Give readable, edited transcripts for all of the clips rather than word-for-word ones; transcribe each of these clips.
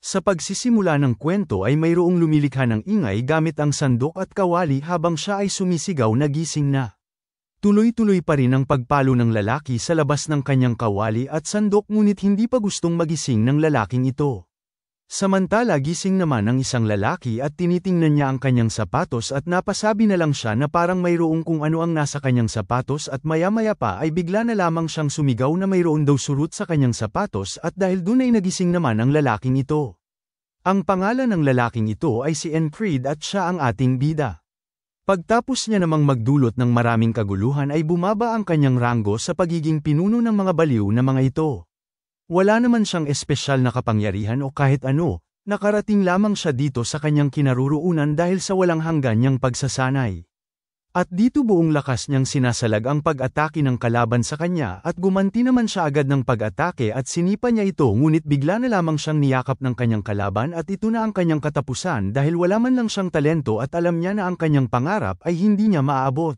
Sa pagsisimula ng kwento ay mayroong lumilikha ng ingay gamit ang sandok at kawali habang siya ay sumisigaw na gising na. Tuloy-tuloy pa rin ang pagpalo ng lalaki sa labas ng kanyang kawali at sandok ngunit hindi pa gustong magising ng lalaking ito. Samantala gising naman ang isang lalaki at tinitingnan niya ang kanyang sapatos at napasabi na lang siya na parang mayroong kung ano ang nasa kanyang sapatos at maya-maya pa ay bigla na lamang siyang sumigaw na mayroon daw surut sa kanyang sapatos at dahil dun ay nagising naman ang lalaking ito. Ang pangalan ng lalaking ito ay si Creed at siya ang ating bida. Pagtapos niya namang magdulot ng maraming kaguluhan ay bumaba ang kanyang ranggo sa pagiging pinuno ng mga baliw na mga ito. Wala naman siyang espesyal na kapangyarihan o kahit ano, nakarating lamang siya dito sa kanyang kinaroroonan dahil sa walang hanggan niyang pagsasanay. At dito buong lakas niyang sinasalag ang pag-atake ng kalaban sa kanya at gumanti naman siya agad ng pag-atake at sinipa niya ito ngunit bigla na lamang siyang niyakap ng kanyang kalaban at ito na ang kanyang katapusan dahil wala man lang siyang talento at alam niya na ang kanyang pangarap ay hindi niya maaabot.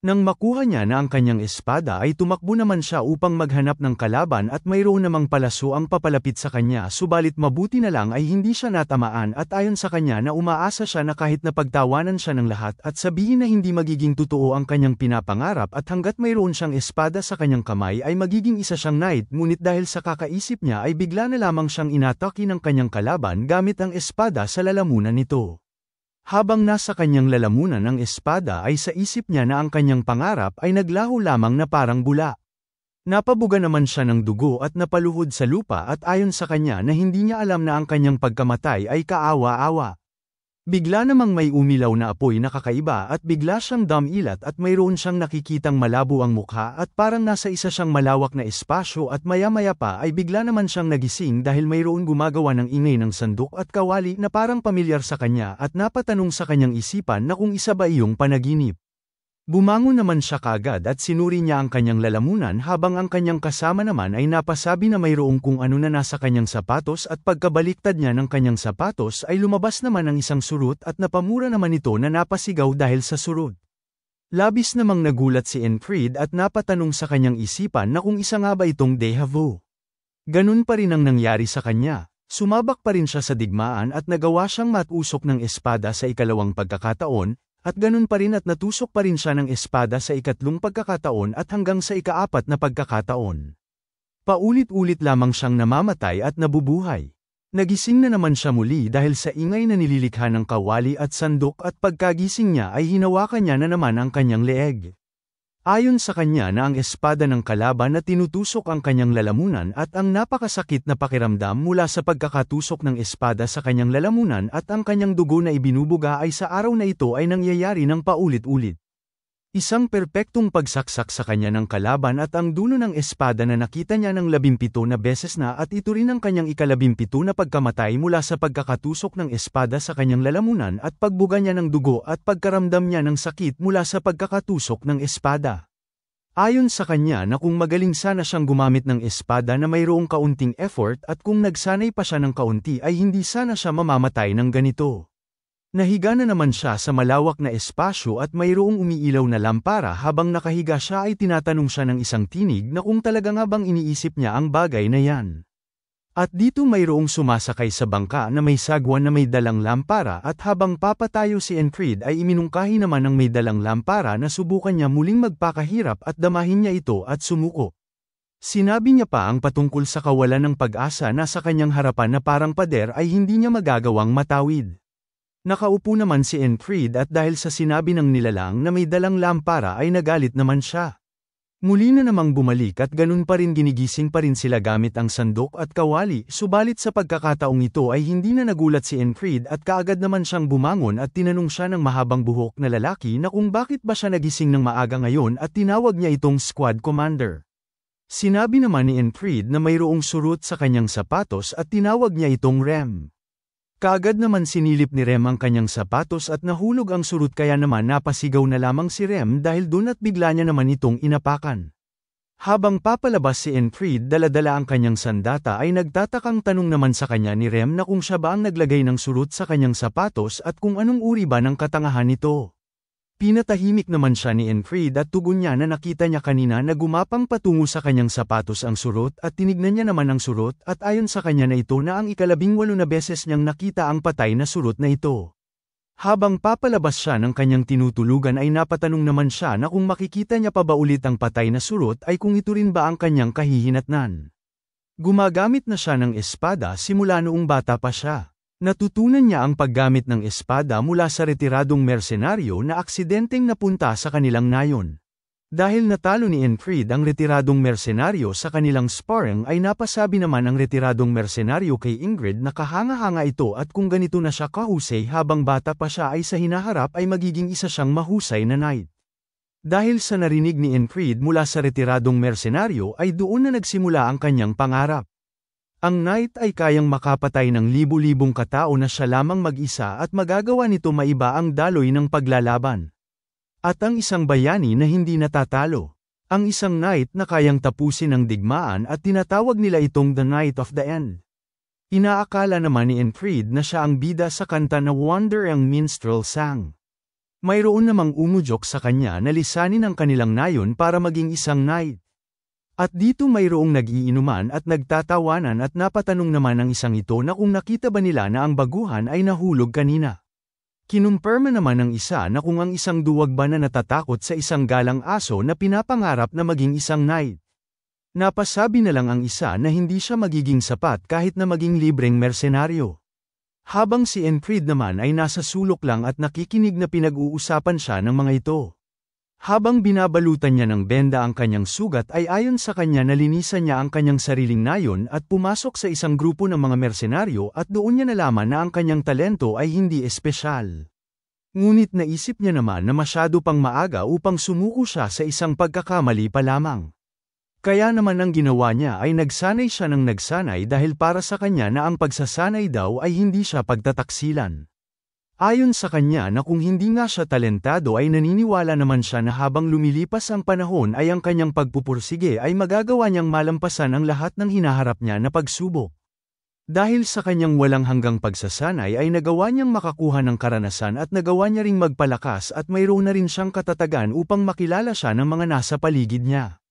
Nang makuha niya na ang kanyang espada ay tumakbo naman siya upang maghanap ng kalaban at mayroon namang palaso ang papalapit sa kanya subalit mabuti na lang ay hindi siya natamaan at ayon sa kanya na umaasa siya na kahit napagtawanan siya ng lahat at sabihin na hindi magiging totoo ang kanyang pinapangarap at hanggat mayroon siyang espada sa kanyang kamay ay magiging isa siyang knight ngunit dahil sa kakaisip niya ay bigla na lamang siyang inatake ng kanyang kalaban gamit ang espada sa lalamunan nito. Habang nasa kanyang lalamunan ang espada ay sa isip niya na ang kanyang pangarap ay naglaho lamang na parang bula. Napabuga naman siya ng dugo at napaluhod sa lupa at ayon sa kanya na hindi niya alam na ang kanyang pagkamatay ay kaawa-awa. Bigla namang may umilaw na apoy na kakaiba at bigla siyang damilat at mayroon siyang nakikitang malabo ang mukha at parang nasa isa siyang malawak na espasyo at maya-maya pa ay bigla naman siyang nagising dahil mayroon gumagawa ng ingay ng sandok at kawali na parang pamilyar sa kanya at napatanong sa kanyang isipan na kung isa ba iyong panaginip. Bumangon naman siya kaagad at sinuri niya ang kanyang lalamunan habang ang kanyang kasama naman ay napasabi na mayroong kung ano na nasa kanyang sapatos at pagkabaliktad niya ng kanyang sapatos ay lumabas naman ang isang surut at napamura naman ito na napasigaw dahil sa surut. Labis namang nagulat si Creed at napatanong sa kanyang isipan na kung isa nga ba itong déjà vu. Ganun pa rin ang nangyari sa kanya, sumabak pa rin siya sa digmaan at nagawa siyang matusok ng espada sa ikalawang pagkakataon, at ganun pa rin at natusok pa rin siya ng espada sa ikatlong pagkakataon at hanggang sa ikaapat na pagkakataon. Paulit-ulit lamang siyang namamatay at nabubuhay. Nagising na naman siya muli dahil sa ingay na nililikha ng kawali at sandok at pagkagising niya ay hinawakan niya na naman ang kanyang leeg. Ayon sa kanya na ang espada ng kalaban na tinutusok ang kanyang lalamunan at ang napakasakit na pakiramdam mula sa pagkakatusok ng espada sa kanyang lalamunan at ang kanyang dugo na ibinubuga ay sa araw na ito ay nangyayari ng paulit-ulit. Isang perpektong pagsaksak sa kanya ng kalaban at ang dulo ng espada na nakita niya ng 17 na beses na at ito rin ang kanyang ika-17 na pagkamatay mula sa pagkakatusok ng espada sa kanyang lalamunan at pagbuga niya ng dugo at pagkaramdam niya ng sakit mula sa pagkakatusok ng espada. Ayon sa kanya na kung magaling sana siyang gumamit ng espada na mayroong kaunting effort at kung nagsanay pa siya ng kaunti ay hindi sana siya mamamatay ng ganito. Nahiga na naman siya sa malawak na espasyo at mayroong umiilaw na lampara habang nakahiga siya ay tinatanong siya ng isang tinig na kung talaga nga bang iniisip niya ang bagay na yan. At dito mayroong sumasakay sa bangka na may sagwan na may dalang lampara at habang papatayo si Creed ay iminungkahi naman ng may dalang lampara na subukan niya muling magpakahirap at damahin niya ito at sumuko. Sinabi niya pa ang patungkol sa kawalan ng pag-asa na sa kanyang harapan na parang pader ay hindi niya magagawang matawid. Nakaupo naman si Creed at dahil sa sinabi ng nilalang na may dalang lampara ay nagalit naman siya. Muli na namang bumalik at ganun pa rin ginigising pa rin sila gamit ang sandok at kawali subalit sa pagkakataong ito ay hindi na nagulat si Creed at kaagad naman siyang bumangon at tinanong siya ng mahabang buhok na lalaki na kung bakit ba siya nagising ng maaga ngayon at tinawag niya itong squad commander. Sinabi naman ni Creed na mayroong surut sa kanyang sapatos at tinawag niya itong Rem. Kaagad naman sinilip ni Rem ang kanyang sapatos at nahulog ang surut kaya naman napasigaw na lamang si Rem dahil dun at bigla niya naman itong inapakan. Habang papalabas si Creed dala-dala ang kanyang sandata ay nagtatakang tanong naman sa kanya ni Rem na kung siya ba ang naglagay ng surut sa kanyang sapatos at kung anong uri ba ng katangahan nito. Pinatahimik naman siya ni Enfried at tugon niya na nakita niya kanina na gumapang patungo sa kanyang sapatos ang surot at tinignan niya naman ang surot at ayon sa kanya na ito na ang 18 na beses niyang nakita ang patay na surot na ito. Habang papalabas siya ng kanyang tinutulugan ay napatanong naman siya na kung makikita niya pa ba ulit ang patay na surot ay kung ito rin ba ang kanyang kahihinatnan. Gumagamit na siya ng espada simula noong bata pa siya. Natutunan niya ang paggamit ng espada mula sa retiradong mersenaryo na aksidenteng napunta sa kanilang nayon. Dahil natalo ni Enfried ang retiradong mersenaryo sa kanilang sparring ay napasabi naman ang retiradong mersenaryo kay Ingrid na kahanga-hanga ito at kung ganito na siya kahusay habang bata pa siya ay sa hinaharap ay magiging isa siyang mahusay na knight. Dahil sa narinig ni Enfried mula sa retiradong mersenaryo ay doon na nagsimula ang kanyang pangarap. Ang knight ay kayang makapatay ng libu-libong katao na siya lamang mag-isa at magagawa nito maiba ang daloy ng paglalaban. At ang isang bayani na hindi natatalo. Ang isang knight na kayang tapusin ang digmaan at tinatawag nila itong the Knight of the End. Inaakala naman ni Enfried na siya ang bida sa kanta na Wonder ang Minstrel sang. Mayroon namang umudyok sa kanya na lisanin ang kanilang nayon para maging isang knight. At dito mayroong nag-iinuman at nagtatawanan at napatanong naman ang isang ito na kung nakita ba nila na ang baguhan ay nahulog kanina. Kinumpirma naman ng isa na kung ang isang duwag ba na natatakot sa isang galang aso na pinapangarap na maging isang knight. Napasabi na lang ang isa na hindi siya magiging sapat kahit na maging libreng mersenaryo. Habang si Enfried naman ay nasa sulok lang at nakikinig na pinag-uusapan siya ng mga ito. Habang binabalutan niya ng benda ang kanyang sugat ay ayon sa kanya nalinisan niya ang kanyang sariling nayon at pumasok sa isang grupo ng mga mersenaryo at doon niya nalaman na ang kanyang talento ay hindi espesyal. Ngunit naisip niya naman na masyado pang maaga upang sumuko siya sa isang pagkakamali pa lamang. Kaya naman ang ginawa niya ay nagsanay siya ng nagsanay dahil para sa kanya na ang pagsasanay daw ay hindi siya pagtataksilan. Ayon sa kanya na kung hindi nga siya talentado ay naniniwala naman siya na habang lumilipas ang panahon ay ang kanyang pagpupursige ay magagawa niyang malampasan ang lahat ng hinaharap niya na pagsubok. Dahil sa kanyang walang hanggang pagsasanay ay nagawa niyang makakuha ng karanasan at nagawa niya ring magpalakas at mayroon na rin siyang katatagan upang makilala siya ng mga nasa paligid niya.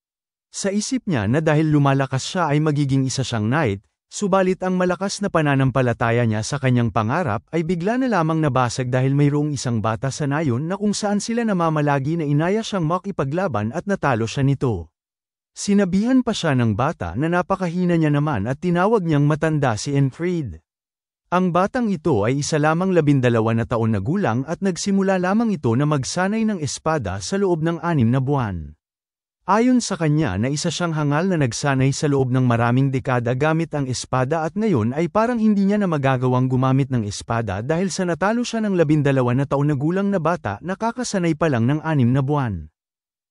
Sa isip niya na dahil lumalakas siya ay magiging isa siyang knight, subalit ang malakas na pananampalataya niya sa kanyang pangarap ay bigla na lamang nabasag dahil mayroong isang bata sa nayon na kung saan sila namamalagi na inaya siyang makipaglaban at natalo siya nito. Sinabihan pa siya ng bata na napakahina niya naman at tinawag niyang matanda si Enfried. Ang batang ito ay isa lamang 12 na taon na gulang at nagsimula lamang ito na magsanay ng espada sa loob ng 6 na buwan. Ayon sa kanya na isa siyang hangal na nagsanay sa loob ng maraming dekada gamit ang espada at ngayon ay parang hindi niya na magagawang gumamit ng espada dahil sa natalo siya ng 12 na taon na gulang na bata na kakasanay pa lang ng 6 na buwan.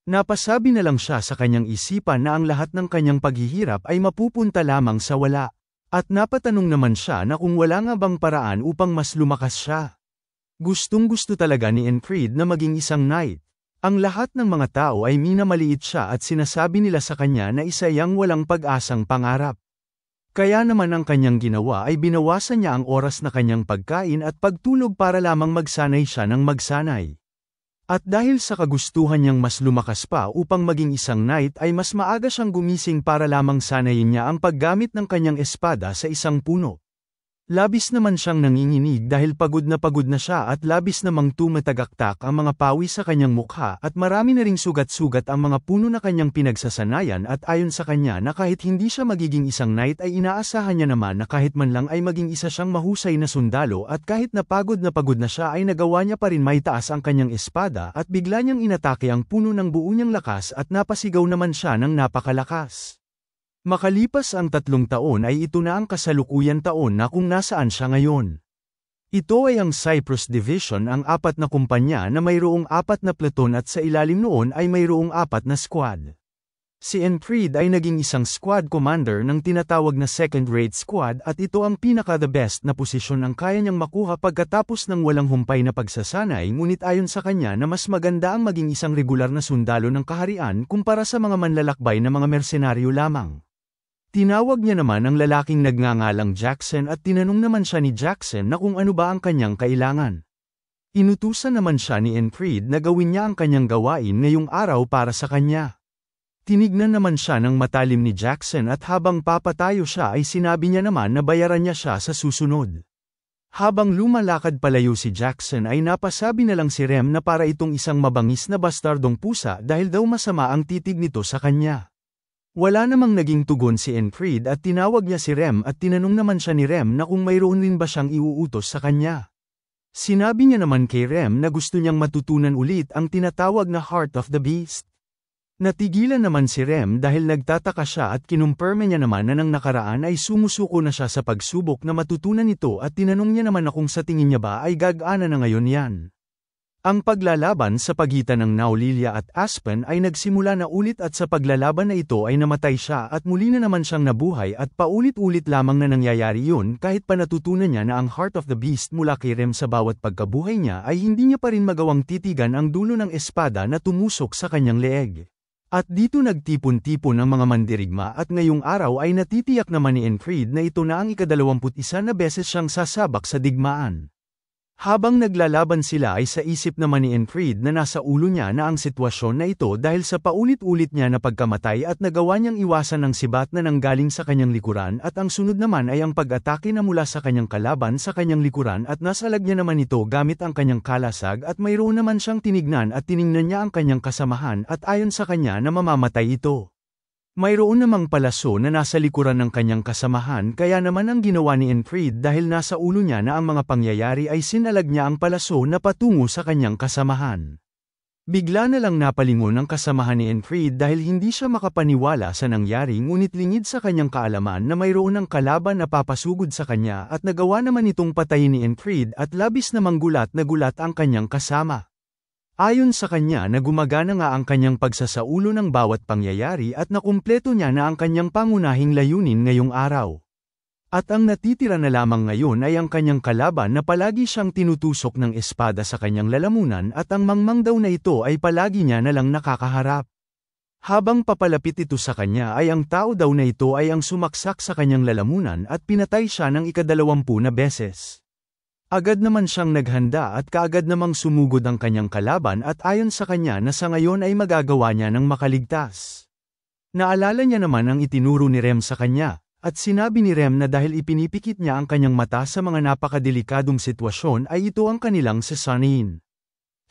Napasabi na lang siya sa kanyang isipan na ang lahat ng kanyang paghihirap ay mapupunta lamang sa wala. At napatanong naman siya na kung wala nga bang paraan upang mas lumakas siya. Gustong-gusto talaga ni Enfried na maging isang knight. Ang lahat ng mga tao ay minamaliit siya at sinasabi nila sa kanya na isa yang walang pag-asang pangarap. Kaya naman ang kanyang ginawa ay binawasan niya ang oras na kanyang pagkain at pagtulog para lamang magsanay siya ng magsanay. At dahil sa kagustuhan niyang mas lumakas pa upang maging isang knight ay mas maaga siyang gumising para lamang sanayin niya ang paggamit ng kanyang espada sa isang puno. Labis naman siyang nanginginig dahil pagod na siya at labis namang tumatagaktak ang mga pawis sa kanyang mukha at marami na ring sugat-sugat ang mga puno na kanyang pinagsasanayan at ayon sa kanya na kahit hindi siya magiging isang knight ay inaasahan niya naman na kahit man lang ay maging isa siyang mahusay na sundalo at kahit na pagod na siya ay nagawa niya pa rin maitaas ang kanyang espada at bigla niyang inatake ang puno ng buo niyang lakas at napasigaw naman siya ng napakalakas. Makalipas ang 3 taon ay ito na ang kasalukuyan taon na kung nasaan siya ngayon. Ito ay ang Cyprus Division, ang 4 na kumpanya na mayroong 4 na platon at sa ilalim noon ay mayroong 4 na squad. Si Enfried ay naging isang squad commander ng tinatawag na second-rate squad at ito ang pinaka-the best na posisyon ang kaya niyang makuha pagkatapos ng walang humpay na pagsasanay, ngunit ayon sa kanya na mas maganda ang maging isang regular na sundalo ng kaharian kumpara sa mga manlalakbay na mga mersenaryo lamang. Tinawag niya naman ang lalaking nagngangalang Jackson at tinanong naman siya ni Jackson na kung ano ba ang kanyang kailangan. Inutusan naman siya ni Enfried na gawin niya ang kanyang gawain ngayong araw para sa kanya. Tinignan naman siya ng matalim ni Jackson at habang papatayo siya ay sinabi niya naman na bayaran niya siya sa susunod. Habang lumalakad palayo si Jackson ay napasabi na lang si Rem na para itong isang mabangis na bastardong pusa dahil daw masama ang titig nito sa kanya. Wala namang naging tugon si Enfried at tinawag niya si Rem at tinanong naman siya ni Rem na kung mayroon rin ba siyang iuutos sa kanya. Sinabi niya naman kay Rem na gusto niyang matutunan ulit ang tinatawag na Heart of the Beast. Natigilan naman si Rem dahil nagtataka siya at kinumpirme niya naman na nang nakaraan ay sumusuko na siya sa pagsubok na matutunan ito at tinanong niya naman na kung sa tingin niya ba ay gagana na ngayon yan. Ang paglalaban sa pagitan ng Naulilia at Aspen ay nagsimula na ulit at sa paglalaban na ito ay namatay siya at muli na naman siyang nabuhay at paulit-ulit lamang na nangyayari yun kahit pa natutunan niya na ang Heart of the Beast mula kay Rem sa bawat pagkabuhay niya ay hindi niya pa rin magawang titigan ang dulo ng espada na tumusok sa kanyang leeg. At dito nagtipon-tipon ang mga mandirigma at ngayong araw ay natitiyak naman ni Enfried na ito na ang ika-21 na beses siyang sasabak sa digmaan. Habang naglalaban sila ay sa isip naman ni Enfried na nasa ulo niya na ang sitwasyon na ito dahil sa paulit-ulit niya na pagkamatay at nagawa niyang iwasan ang sibat na nanggaling sa kanyang likuran at ang sunod naman ay ang pag-atake na mula sa kanyang kalaban sa kanyang likuran at nasalag niya naman ito gamit ang kanyang kalasag at mayroon naman siyang tinignan at tiningnan niya ang kanyang kasamahan at ayon sa kanya na mamamatay ito. Mayroon namang palaso na nasa likuran ng kanyang kasamahan kaya naman ang ginawa ni Enfried dahil nasa ulo niya na ang mga pangyayari ay sinalag niya ang palaso na patungo sa kanyang kasamahan. Bigla na lang napalingon ang kasamahan ni Enfried dahil hindi siya makapaniwala sa nangyari ngunit lingid sa kanyang kaalaman na mayroon ng kalaban na papasugod sa kanya at nagawa naman itong patayin ni Enfried at labis namang gulat na gulat ang kanyang kasama. Ayon sa kanya na gumagana nga ang kanyang pagsasaulo ng bawat pangyayari at nakumpleto niya na ang kanyang pangunahing layunin ngayong araw. At ang natitira na lamang ngayon ay ang kanyang kalaban na palagi siyang tinutusok ng espada sa kanyang lalamunan at ang mangmang daw na ito ay palagi niya na lang nakakaharap. Habang papalapit ito sa kanya ay ang tao daw na ito ay ang sumaksak sa kanyang lalamunan at pinatay siya ng ika-20 na beses. Agad naman siyang naghanda at kaagad namang sumugod ang kanyang kalaban at ayon sa kanya na sa ngayon ay magagawa niya ng makaligtas. Naalala niya naman ang itinuro ni Rem sa kanya, at sinabi ni Rem na dahil ipinipikit niya ang kanyang mata sa mga napakadelikadong sitwasyon ay ito ang kanilang sasanin.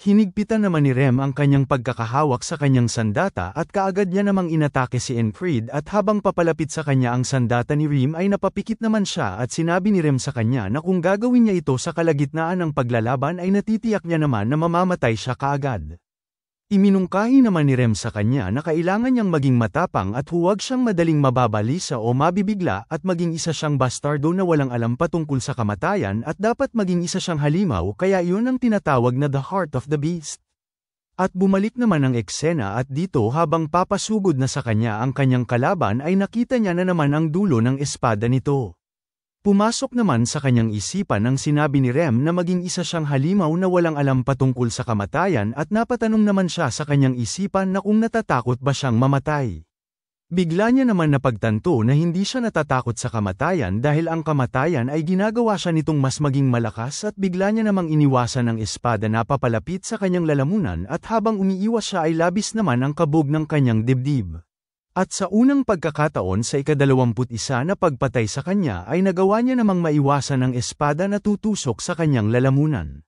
Hinigpitan naman ni Rem ang kanyang pagkakahawak sa kanyang sandata at kaagad niya namang inatake si Enfried at habang papalapit sa kanya ang sandata ni Rem ay napapikit naman siya at sinabi ni Rem sa kanya na kung gagawin niya ito sa kalagitnaan ng paglalaban ay natitiyak niya naman na mamamatay siya kaagad. Iminungkahi naman ni Rem sa kanya na kailangan niyang maging matapang at huwag siyang madaling mababalisa o mabibigla at maging isa siyang bastardo na walang alam patungkol sa kamatayan at dapat maging isa siyang halimaw kaya iyon ang tinatawag na the Heart of the Beast. At bumalik naman ang eksena at dito habang papasugod na sa kanya ang kanyang kalaban ay nakita niya na naman ang dulo ng espada nito. Pumasok naman sa kanyang isipan ang sinabi ni Rem na maging isa siyang halimaw na walang alam patungkol sa kamatayan at napatanong naman siya sa kanyang isipan na kung natatakot ba siyang mamatay. Bigla niya naman napagtanto na hindi siya natatakot sa kamatayan dahil ang kamatayan ay ginagawa siya nitong mas maging malakas at bigla niya namang iniwasan ang espada na papalapit sa kanyang lalamunan at habang umiiwas siya ay labis naman ang kabog ng kanyang dibdib. At sa unang pagkakataon sa ika-21 na pagpatay sa kanya ay nagawa niya namang maiwasan ang espada na tutusok sa kanyang lalamunan.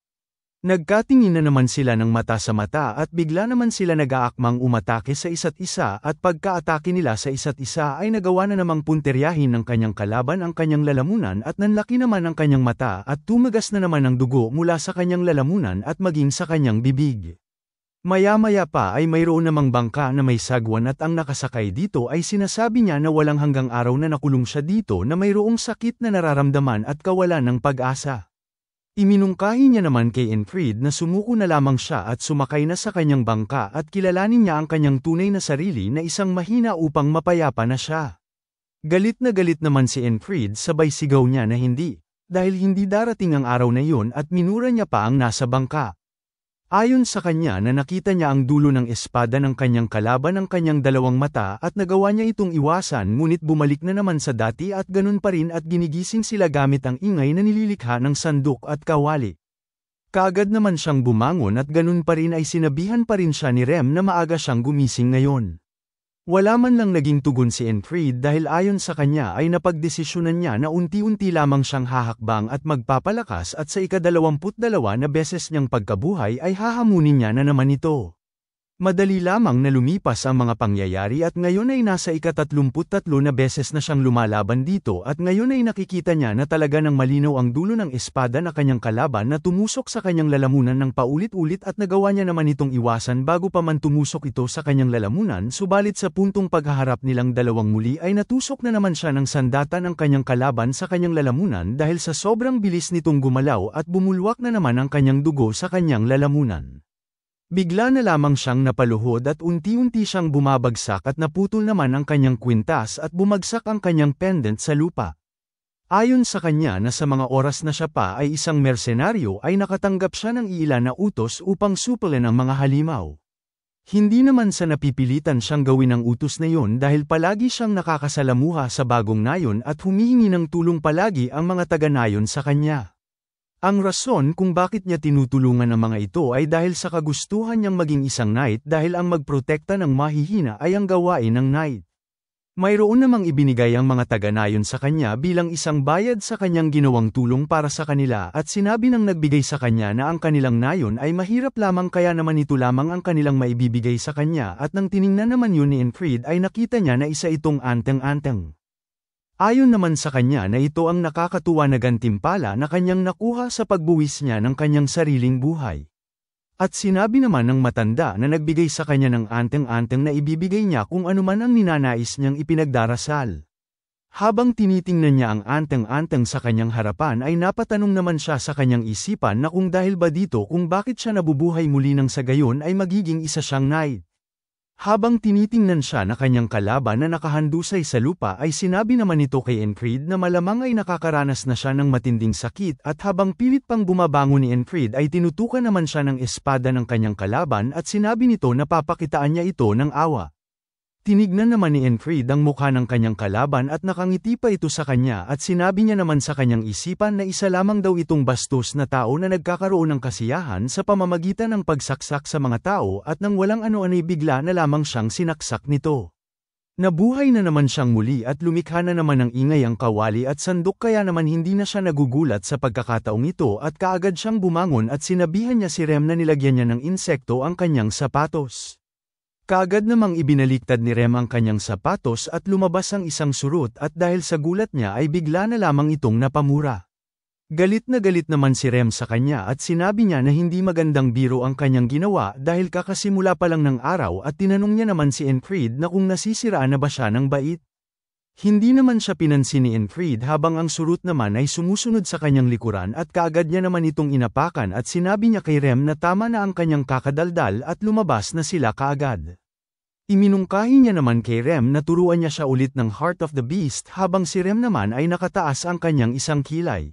Nagkatingin na naman sila ng mata sa mata at bigla naman sila nag-aakmang umatake sa isa't isa at pagka-atake nila sa isa't isa ay nagawa na namang punteryahin ng kanyang kalaban ang kanyang lalamunan at nanlaki naman ang kanyang mata at tumagas na naman ang dugo mula sa kanyang lalamunan at maging sa kanyang bibig. Maya-maya pa ay mayroon namang bangka na may sagwan at ang nakasakay dito ay sinasabi niya na walang hanggang araw na nakulong siya dito na mayroong sakit na nararamdaman at kawalan ng pag-asa. Iminungkahi niya naman kay Enfried na sumuko na lamang siya at sumakay na sa kanyang bangka at kilalanin niya ang kanyang tunay na sarili na isang mahina upang mapayapa na siya. Galit naman si Enfried sabay sigaw niya na hindi, dahil hindi darating ang araw na yun at minura niya pa ang nasa bangka. Ayon sa kanya na nakita niya ang dulo ng espada ng kanyang kalaban ng kanyang dalawang mata at nagawa niya itong iwasan ngunit bumalik na naman sa dati at ganun pa rin at ginigising sila gamit ang ingay na nililikha ng sandok at kawali. Kaagad naman siyang bumangon at ganun pa rin ay sinabihan pa rin siya ni Rem na maaga siyang gumising ngayon. Wala man lang naging tugon si Enfried dahil ayon sa kanya ay napagdesisyonan niya na unti-unti lamang siyang hahakbang at magpapalakas at sa ika-22 na beses niyang pagkabuhay ay hahamunin niya na naman ito. Madali lamang na lumipas ang mga pangyayari at ngayon ay nasa ika-33 na beses na siyang lumalaban dito at ngayon ay nakikita niya na talaga ng malinaw ang dulo ng espada na kanyang kalaban na tumusok sa kanyang lalamunan ng paulit-ulit at nagawa niya naman itong iwasan bago pa man tumusok ito sa kanyang lalamunan subalit sa puntong paghaharap nilang dalawang muli ay natusok na naman siya ng sandata ng kanyang kalaban sa kanyang lalamunan dahil sa sobrang bilis nitong gumalaw at bumulwak na naman ang kanyang dugo sa kanyang lalamunan. Bigla na lamang siyang napaluhod at unti-unti siyang bumabagsak at naputol naman ang kanyang kwintas at bumagsak ang kanyang pendant sa lupa. Ayon sa kanya na sa mga oras na siya pa ay isang mersenaryo ay nakatanggap siya ng iilan na utos upang supulin ang mga halimaw. Hindi naman sa napipilitan siyang gawin ang utos na yon dahil palagi siyang nakakasalamuha sa bagong nayon at humihingi ng tulong palagi ang mga taga-nayon sa kanya. Ang rason kung bakit niya tinutulungan ang mga ito ay dahil sa kagustuhan niyang maging isang knight dahil ang magprotekta ng mahihina ay ang gawain ng knight. Mayroon namang ibinigay ang mga taga-nayon sa kanya bilang isang bayad sa kanyang ginawang tulong para sa kanila at sinabi ng nagbigay sa kanya na ang kanilang nayon ay mahirap lamang kaya naman ito lamang ang kanilang maibibigay sa kanya at nang tiningnan naman yun ni Enfried ay nakita niya na isa itong anteng-anteng. Ayon naman sa kanya na ito ang nakakatuwa na gantimpala na kanyang nakuha sa pagbuwis niya ng kanyang sariling buhay. At sinabi naman ng matanda na nagbigay sa kanya ng anteng-anteng na ibibigay niya kung anuman ang ninanais niyang ipinagdarasal. Habang tinitingnan niya ang anteng-anteng sa kanyang harapan ay napatanong naman siya sa kanyang isipan na kung dahil ba dito kung bakit siya nabubuhay muli nang sa gayon ay magiging isa siyang knight. Habang tinitingnan siya na kanyang kalaban na nakahandusay sa lupa ay sinabi naman ito kay Enfried na malamang ay nakakaranas na siya ng matinding sakit at habang pilit pang bumabangon ni Enfried ay tinutukan naman siya ng espada ng kanyang kalaban at sinabi nito na papakitaan niya ito ng awa. Tinignan naman ni Enfried ang mukha ng kanyang kalaban at nakangiti pa ito sa kanya at sinabi niya naman sa kanyang isipan na isa lamang daw itong bastos na tao na nagkakaroon ng kasiyahan sa pamamagitan ng pagsaksak sa mga tao at nang walang ano-ano'y bigla na lamang siyang sinaksak nito. Nabuhay na naman siyang muli at lumikha na naman ng ingay ang kawali at sandok kaya naman hindi na siya nagugulat sa pagkakataong ito at kaagad siyang bumangon at sinabihan niya si Rem na nilagyan niya ng insekto ang kanyang sapatos. Kaagad namang ibinaliktad ni Rem ang kanyang sapatos at lumabas ang isang surut at dahil sa gulat niya ay bigla na lamang itong napamura. Galit na galit naman si Rem sa kanya at sinabi niya na hindi magandang biro ang kanyang ginawa dahil kakasimula pa lang ng araw at tinanong niya naman si Enfried na kung nasisiraan na ba siya ng bait. Hindi naman siya pinansin ni Enfried habang ang surut naman ay sumusunod sa kanyang likuran at kaagad niya naman itong inapakan at sinabi niya kay Rem na tama na ang kanyang kakadaldal at lumabas na sila kaagad. Iminungkahi niya naman kay Rem na turuan niya siya ulit ng Heart of the Beast habang si Rem naman ay nakataas ang kanyang isang kilay.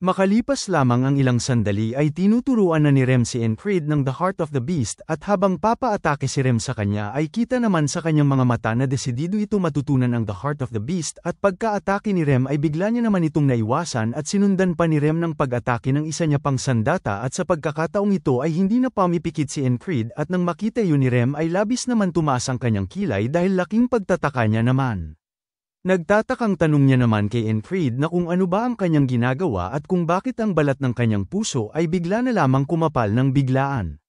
Makalipas lamang ang ilang sandali ay tinuturuan na ni Rem si Enfried ng The Heart of the Beast at habang papaatake si Rem sa kanya ay kita naman sa kanyang mga mata na desidido ito matutunan ang The Heart of the Beast at pagkaatake ni Rem ay bigla niya naman itong naiwasan at sinundan pa ni Rem ng pag-atake ng isa niya pang sandata at sa pagkakataong ito ay hindi na pamipikit si Enfried at nang makita yun ni Rem ay labis naman tumaas ang kanyang kilay dahil laking pagtataka niya naman. Nagtatakang tanong niya naman kay Enfried na kung ano ba ang kanyang ginagawa at kung bakit ang balat ng kanyang puso ay bigla na lamang kumapal ng biglaan.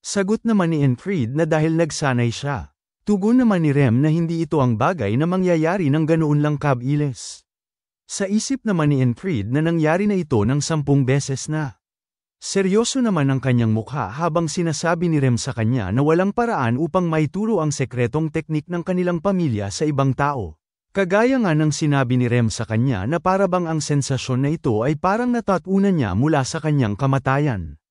Sagot naman ni Enfried na dahil nagsanay siya. Tugon naman ni Rem na hindi ito ang bagay na mangyayari ng ganoon lang kabilis. Sa isip naman ni Enfried na nangyari na ito ng 10 beses na. Seryoso naman ang kanyang mukha habang sinasabi ni Rem sa kanya na walang paraan upang maituro ang sekretong teknik ng kanilang pamilya sa ibang tao. Kagaya nga ng sinabi ni Rem sa kanya na parabang ang sensasyon na ito ay parang natatunan niya mula sa kanyang kamatayan.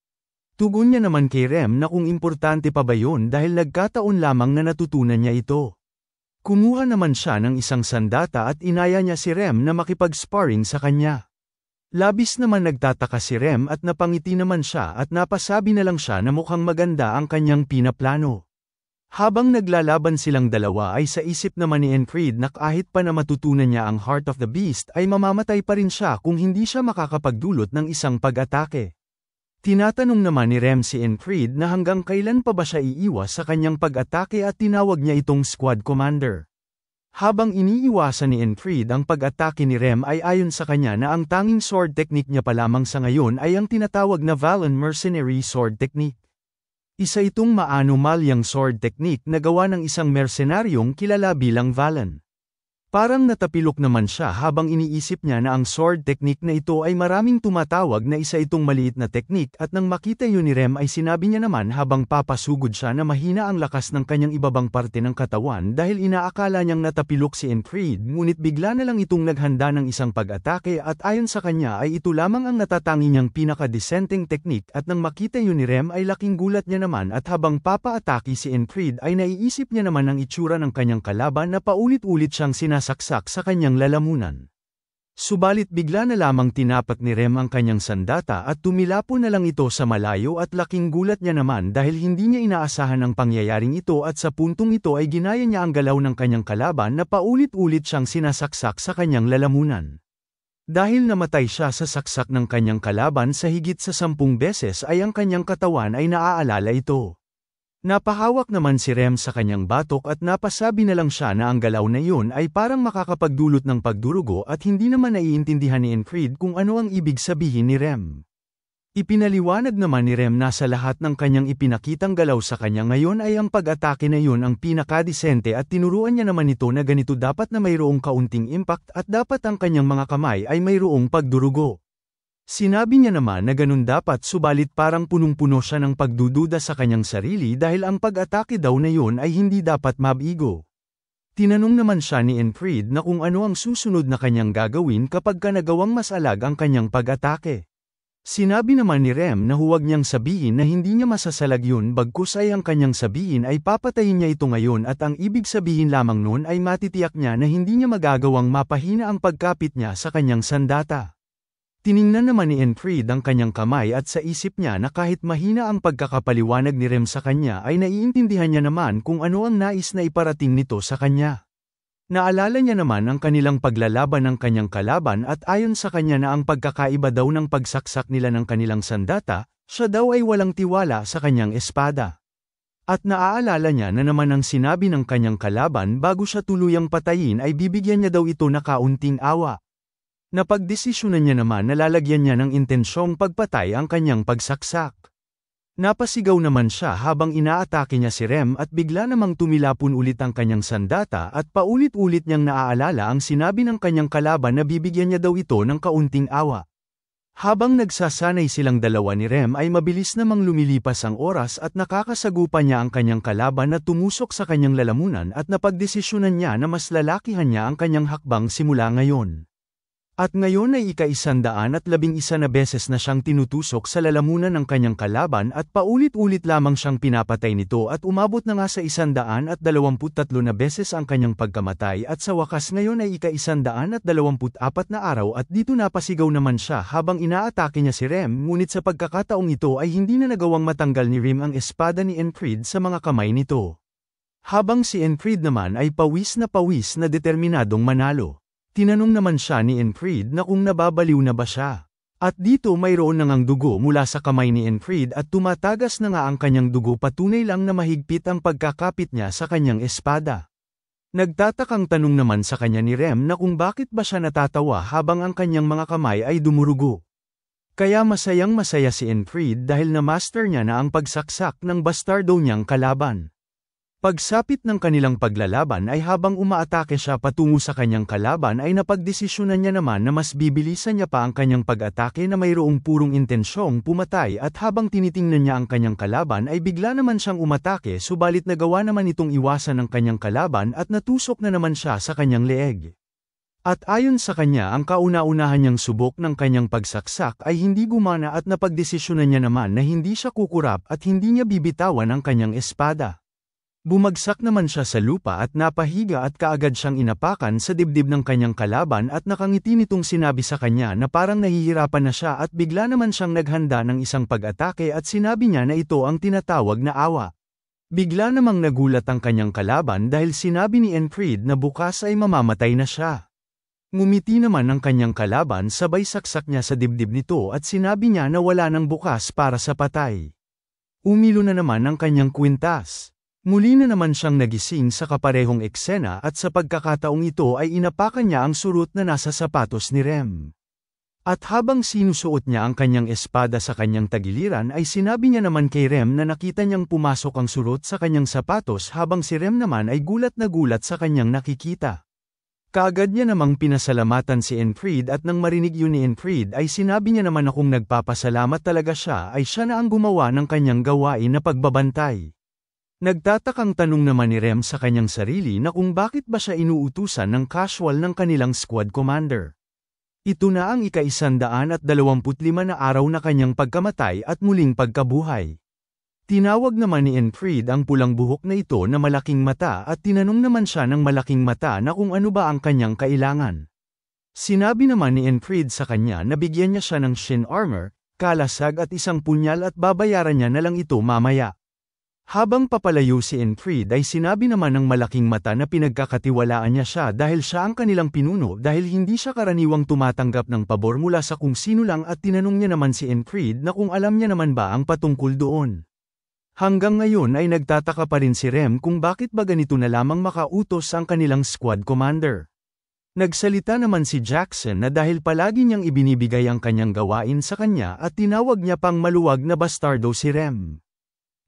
Tugon niya naman kay Rem na kung importante pa ba yun dahil nagkataon lamang na natutunan niya ito. Kumuha naman siya ng isang sandata at inaya niya si Rem na makipag-sparring sa kanya. Labis naman nagtataka si Rem at napangiti naman siya at napasabi na lang siya na mukhang maganda ang kanyang pinaplano. Habang naglalaban silang dalawa ay sa isip naman ni Enfried na kahit pa na matutunan niya ang Heart of the Beast ay mamamatay pa rin siya kung hindi siya makakapagdulot ng isang pag-atake. Tinatanong naman ni Rem si Enfried na hanggang kailan pa ba siya iiwas sa kanyang pag-atake at tinawag niya itong squad commander. Habang iniiwasan ni Enfried ang pag-atake ni Rem ay ayon sa kanya na ang tanging sword technique niya pa lamang sa ngayon ay ang tinatawag na Valen Mercenary Sword Technique. Isa itong maanomalyang sword technique na gawa ng isang mercenaryong kilala bilang Valen. Parang natapilok naman siya habang iniisip niya na ang sword technique na ito ay maraming tumatawag na isa itong maliit na technique at nang makita yun ni Rem ay sinabi niya naman habang papasugod siya na mahina ang lakas ng kanyang ibabang parte ng katawan dahil inaakala niyang natapilok si Enfried ngunit bigla na lang itong naghanda ng isang pag-atake at ayon sa kanya ay ito lamang ang natatangi niyang pinaka-decenteng technique at nang makita yun ni Rem ay laking gulat niya naman at habang papa-atake si Enfried ay naiisip niya naman ang itsura ng kanyang kalaban na paulit-ulit siyang saksak sa kanyang lalamunan. Subalit bigla na lamang tinapak ni Rem ang kanyang sandata at tumilapo na lang ito sa malayo at laking gulat niya naman dahil hindi niya inaasahan ang pangyayaring ito at sa puntong ito ay ginaya niya ang galaw ng kanyang kalaban na paulit-ulit siyang sinasaksak sa kanyang lalamunan. Dahil namatay siya sa saksak ng kanyang kalaban sa higit sa 10 beses ay ang kanyang katawan ay naaalala ito. Napahawak naman si Rem sa kanyang batok at napasabi na lang siya na ang galaw na iyon ay parang makakapagdulot ng pagdurugo at hindi naman naiintindihan ni Enfried kung ano ang ibig sabihin ni Rem. Ipinaliwanag naman ni Rem na sa lahat ng kanyang ipinakitang galaw sa kanya ngayon ay ang pag-atake na iyon ang pinakadisente at tinuruan niya naman ito na ganito dapat na mayroong kaunting impact at dapat ang kanyang mga kamay ay mayroong pagdurugo. Sinabi niya naman na ganun dapat subalit parang punong-puno siya ng pagdududa sa kanyang sarili dahil ang pag-atake daw na yun ay hindi dapat mabigo. Tinanong naman siya ni Enfried na kung ano ang susunod na kanyang gagawin kapag nagawang mas alag ang kanyang pag-atake. Sinabi naman ni Rem na huwag niyang sabihin na hindi niya masasalag yun bagkus ay ang kanyang sabihin ay papatayin niya ito ngayon at ang ibig sabihin lamang nun ay matitiyak niya na hindi niya magagawang mapahina ang pagkapit niya sa kanyang sandata. Tiningnan naman ni Enfried ang kanyang kamay at sa isip niya na kahit mahina ang pagkakapaliwanag ni Rem sa kanya ay naiintindihan niya naman kung ano ang nais na iparating nito sa kanya. Naalala niya naman ang kanilang paglalaban ng kanyang kalaban at ayon sa kanya na ang pagkakaiba daw ng pagsaksak nila ng kanilang sandata, siya daw ay walang tiwala sa kanyang espada. At naaalala niya na naman ang sinabi ng kanyang kalaban bago siya tuluyang patayin ay bibigyan niya daw ito na kaunting awa. Napagdesisyonan niya naman na lalagyan niya ng intensyong pagpatay ang kanyang pagsaksak. Napasigaw naman siya habang inaatake niya si Rem at bigla namang tumilapon ulit ang kanyang sandata at paulit-ulit niyang naaalala ang sinabi ng kanyang kalaban na bibigyan niya daw ito ng kaunting awa. Habang nagsasanay silang dalawa ni Rem ay mabilis namang lumilipas ang oras at nakakasagupa niya ang kanyang kalaban na tumusok sa kanyang lalamunan at napagdesisyonan niya na mas lalakihan niya ang kanyang hakbang simula ngayon. At ngayon ay ika-111 na beses na siyang tinutusok sa lalamunan ng kanyang kalaban at paulit-ulit lamang siyang pinapatay nito at umabot na nga sa 123 na beses ang kanyang pagkamatay at sa wakas ngayon ay ika-124 na araw at dito napasigaw naman siya habang inaatake niya si Rem ngunit sa pagkakataong ito ay hindi na nagawang matanggal ni Rem ang espada ni Enfried sa mga kamay nito. Habang si Enfried naman ay pawis na determinadong manalo. Tinanong naman siya ni Enfried na kung nababaliw na ba siya. At dito mayroon na ngang dugo mula sa kamay ni Enfried at tumatagas na nga ang kanyang dugo patunay lang na mahigpit ang pagkakapit niya sa kanyang espada. Nagtatakang tanong naman sa kanya ni Rem na kung bakit ba siya natatawa habang ang kanyang mga kamay ay dumurugo. Kaya masayang-masaya si Enfried dahil na-master niya na ang pagsaksak ng bastardo niyang kalaban. Pagsapit ng kanilang paglalaban ay habang umaatake siya patungo sa kanyang kalaban ay napagdesisyonan niya naman na mas bibilisan niya pa ang kanyang pag-atake na mayroong purong intensyong pumatay at habang tinitingnan niya ang kanyang kalaban ay bigla naman siyang umatake subalit nagawa naman itong iwasan ng kanyang kalaban at natusok na naman siya sa kanyang leeg. At ayon sa kanya ang kauna-unahan niyang subok ng kanyang pagsaksak ay hindi gumana at napagdesisyonan niya naman na hindi siya kukurap at hindi niya bibitawan ang kanyang espada. Bumagsak naman siya sa lupa at napahiga at kaagad siyang inapakan sa dibdib ng kanyang kalaban at nakangiti nitong sinabi sa kanya na parang nahihirapan na siya at bigla naman siyang naghanda ng isang pag-atake at sinabi niya na ito ang tinatawag na awa. Bigla namang nagulat ang kanyang kalaban dahil sinabi ni Enfried na bukas ay mamamatay na siya. Ngumiti naman ang kanyang kalaban sabay saksak niya sa dibdib nito at sinabi niya na wala nang bukas para sa patay. Umilo na naman ang kanyang kwintas. Muli na naman siyang nagising sa kaparehong eksena at sa pagkakataong ito ay inapakan niya ang surut na nasa sapatos ni Rem. At habang sinusuot niya ang kanyang espada sa kanyang tagiliran ay sinabi niya naman kay Rem na nakita niyang pumasok ang surut sa kanyang sapatos habang si Rem naman ay gulat na gulat sa kanyang nakikita. Kaagad niya namang pinasalamatan si Enfried at nang marinig yun ni Enfried ay sinabi niya naman na kung nagpapasalamat talaga siya ay siya na ang gumawa ng kanyang gawain na pagbabantay. Nagtatakang tanong naman ni Rem sa kanyang sarili na kung bakit ba siya inuutusan ng casual ng kanilang squad commander. Ito na ang ika-125 na araw na kanyang pagkamatay at muling pagkabuhay. Tinawag naman ni Enfried ang pulang buhok na ito na malaking mata at tinanong naman siya ng malaking mata na kung ano ba ang kanyang kailangan. Sinabi naman ni Enfried sa kanya na bigyan niya siya ng shin armor, kalasag at isang punyal at babayaran niya na lang ito mamaya. Habang papalayo si Enfried ay sinabi naman ng malaking mata na pinagkakatiwalaan niya siya dahil siya ang kanilang pinuno dahil hindi siya karaniwang tumatanggap ng pabor mula sa kung sino lang at tinanong niya naman si Enfried na kung alam niya naman ba ang patungkol doon. Hanggang ngayon ay nagtataka pa rin si Rem kung bakit ba ganito na lamang makautos ang kanilang squad commander. Nagsalita naman si Jackson na dahil palagi niyang ibinibigay ang kanyang gawain sa kanya at tinawag niya pang maluwag na bastardo si Rem.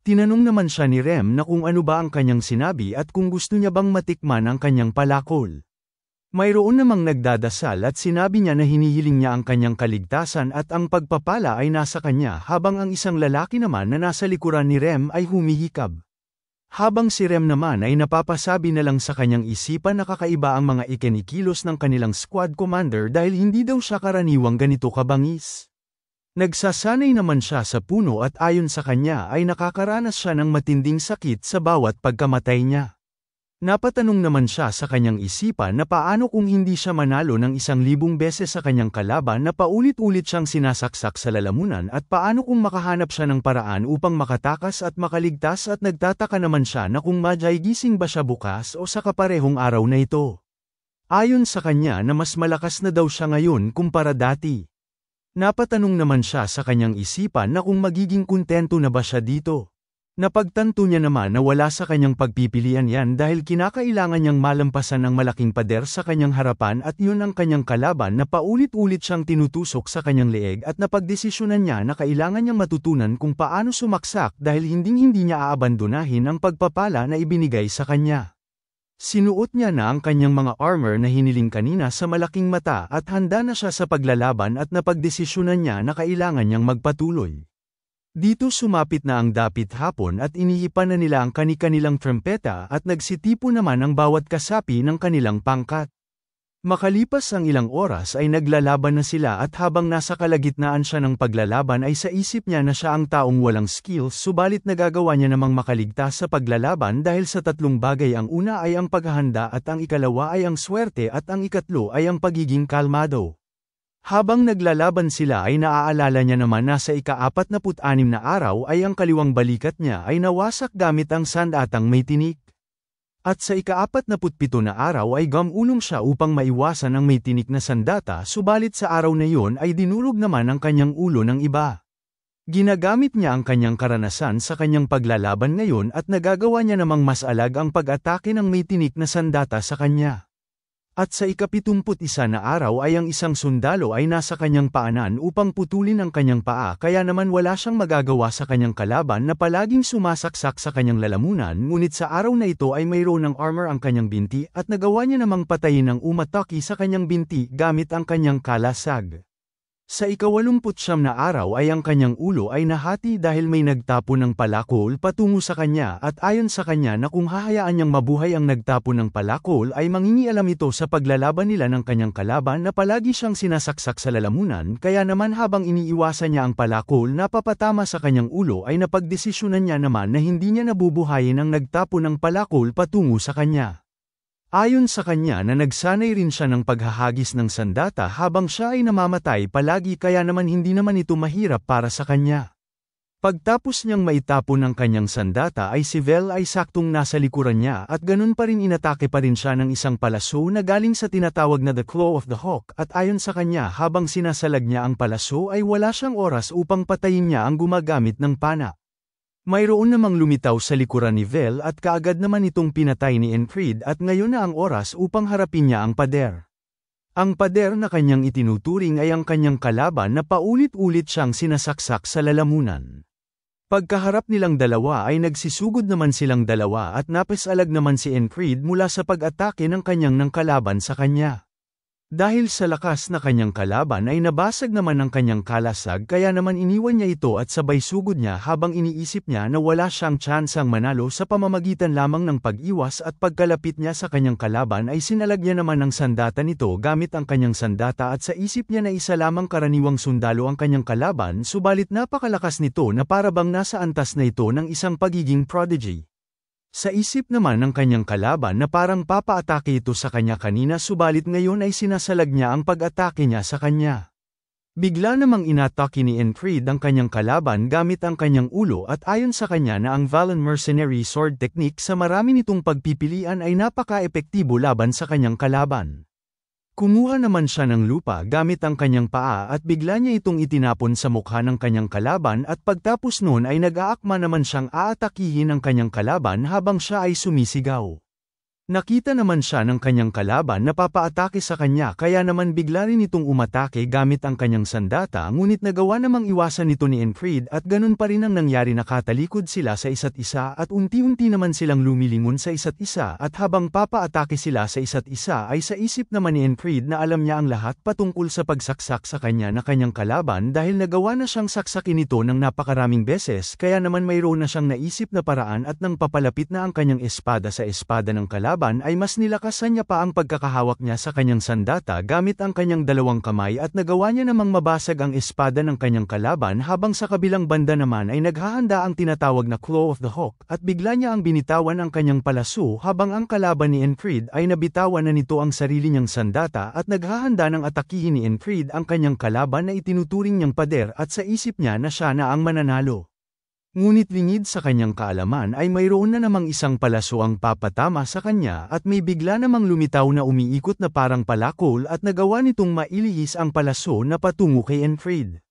Tinanong naman siya ni Rem na kung ano ba ang kanyang sinabi at kung gusto niya bang matikman ang kanyang palakol. Mayroon namang nagdadasal at sinabi niya na hinihiling niya ang kanyang kaligtasan at ang pagpapala ay nasa kanya habang ang isang lalaki naman na nasa likuran ni Rem ay humihikab. Habang si Rem naman ay napapasabi na lang sa kanyang isipan na kakaiba ang mga ikinikilos ng kanilang squad commander dahil hindi daw siya karaniwang ganito kabangis. Nagsasanay naman siya sa puno at ayon sa kanya ay nakakaranas siya ng matinding sakit sa bawat pagkamatay niya. Napatanong naman siya sa kanyang isipan na paano kung hindi siya manalo ng 1,000 beses sa kanyang kalaban na paulit-ulit siyang sinasaksak sa lalamunan at paano kung makahanap siya ng paraan upang makatakas at makaligtas at nagtataka naman siya na kung gising ba siya bukas o sa kaparehong araw na ito. Ayon sa kanya na mas malakas na daw siya ngayon kumpara dati. Napatanong naman siya sa kanyang isipan na kung magiging kontento na ba siya dito. Napagtanto niya naman na wala sa kanyang pagpipilian yan dahil kinakailangan niyang malampasan ang malaking pader sa kanyang harapan at yun ang kanyang kalaban na paulit-ulit siyang tinutusok sa kanyang leeg at napagdesisyonan niya na kailangan niyang matutunan kung paano sumaksak dahil hindi niya aabandonahin ang pagpapala na ibinigay sa kanya. Sinuot niya na ang kanyang mga armor na hiniling kanina sa malaking mata at handa na siya sa paglalaban at napagdesisyonan niya na kailangan niyang magpatuloy. Dito sumapit na ang dapit hapon at inihipan na nila ang kani-kanilang trumpeta at nagsitipo naman ang bawat kasapi ng kanilang pangkat. Makalipas ang ilang oras ay naglalaban na sila at habang nasa kalagitnaan siya ng paglalaban ay sa isip niya na siya ang taong walang skills subalit nagagawa niya namang makaligtas sa paglalaban dahil sa tatlong bagay ang una ay ang paghahanda at ang ikalawa ay ang swerte at ang ikatlo ay ang pagiging kalmado. Habang naglalaban sila ay naaalala niya naman na sa ika-46 na araw ay ang kaliwang balikat niya ay nawasak gamit ang sandatang may tinik. At sa ika-47 na araw ay gumulong siya upang maiwasan ang may tinik na sandata subalit sa araw na iyon ay dinurog naman ang kanyang ulo ng iba. Ginagamit niya ang kanyang karanasan sa kanyang paglalaban ngayon at nagagawa niya namang mas alag ang pag-atake ng may tinik na sandata sa kanya. At sa ika-71 na araw ay ang isang sundalo ay nasa kanyang paanan upang putulin ang kanyang paa kaya naman wala siyang magagawa sa kanyang kalaban na palaging sumasaksak sa kanyang lalamunan ngunit sa araw na ito ay mayroon ng armor ang kanyang binti at nagawa niya namang patayin ang umatake sa kanyang binti gamit ang kanyang kalasag. Sa ika-89 na araw ay ang kanyang ulo ay nahati dahil may nagtapo ng palakol patungo sa kanya at ayon sa kanya na kung hahayaan niyang mabuhay ang nagtapo ng palakol ay mangingialam ito sa paglalaban nila ng kanyang kalaban na palagi siyang sinasaksak sa lalamunan kaya naman habang iniiwasan niya ang palakol na papatama sa kanyang ulo ay napagdesisyonan niya naman na hindi niya nabubuhayin ang nagtapo ng palakol patungo sa kanya. Ayon sa kanya na nagsanay rin siya ng paghahagis ng sandata habang siya ay namamatay palagi kaya naman hindi naman ito mahirap para sa kanya. Pagtapos niyang maitapon ng kanyang sandata ay si Vel ay saktong nasa likuran niya at ganun pa rin inatake pa rin siya ng isang palaso na galing sa tinatawag na The Claw of the Hawk at ayon sa kanya habang sinasalag niya ang palaso ay wala siyang oras upang patayin niya ang gumagamit ng pana. Mayroon namang lumitaw sa likuran ni Vel at kaagad naman itong pinatay ni Enfried at ngayon na ang oras upang harapin niya ang pader. Ang pader na kanyang itinuturing ay ang kanyang kalaban na paulit-ulit siyang sinasaksak sa lalamunan. Pagkaharap nilang dalawa ay nagsisugod naman silang dalawa at napisalag naman si Enfried mula sa pag-atake ng kanyang kalaban sa kanya. Dahil sa lakas na kanyang kalaban ay nabasag naman ang kanyang kalasag kaya naman iniwan niya ito at sabay sugod niya habang iniisip niya na wala siyang tsansang manalo sa pamamagitan lamang ng pag-iwas at pagkalapit niya sa kanyang kalaban ay sinalag niya naman ang sandata nito gamit ang kanyang sandata at sa isip niya na isa lamang karaniwang sundalo ang kanyang kalaban subalit napakalakas nito na para bang nasa antas na ito ng isang pagiging prodigy. Sa isip naman ng kanyang kalaban na parang papaatake ito sa kanya kanina subalit ngayon ay sinasalag niya ang pag-atake niya sa kanya. Bigla namang inatake ni Enfried ang kanyang kalaban gamit ang kanyang ulo at ayon sa kanya na ang Valen Mercenary Sword Technique sa marami nitong pagpipilian ay napaka-epektibo laban sa kanyang kalaban. Kumuha naman siya ng lupa gamit ang kanyang paa at bigla niya itong itinapon sa mukha ng kanyang kalaban at pagtapos noon ay nag-aakma naman siyang aatakihin ang kanyang kalaban habang siya ay sumisigaw. Nakita naman siya ng kanyang kalaban na papaatake sa kanya kaya naman bigla rin itong umatake gamit ang kanyang sandata ngunit nagawa namang iwasan nito ni Enfried at ganun pa rin ang nangyari nakatalikod sila sa isa't isa at unti-unti naman silang lumilingon sa isa't isa at habang papaatake sila sa isa't isa ay sa isip naman ni Enfried na alam niya ang lahat patungkol sa pagsaksak sa kanya na kanyang kalaban dahil nagawa na siyang saksakin ito ng napakaraming beses kaya naman mayroon na siyang naisip na paraan at nang papalapit na ang kanyang espada sa espada ng kalaban ay mas nilakasan niya pa ang pagkakahawak niya sa kanyang sandata gamit ang kanyang dalawang kamay at nagawa niya namang mabasag ang espada ng kanyang kalaban habang sa kabilang banda naman ay naghahanda ang tinatawag na Claw of the Hawk at bigla niya ang binitawan ang kanyang palaso habang ang kalaban ni Enfried ay nabitawan na nito ang sarili niyang sandata at naghahanda ng atakihin ni Enfried ang kanyang kalaban na itinuturing niyang pader at sa isip niya na siya na ang mananalo. Ngunit lingid sa kanyang kaalaman ay mayroon na namang isang palaso ang papatama sa kanya at may bigla namang lumitaw na umiikot na parang palakol at nagawa nitong mailihis ang palaso na patungo kay Enfried.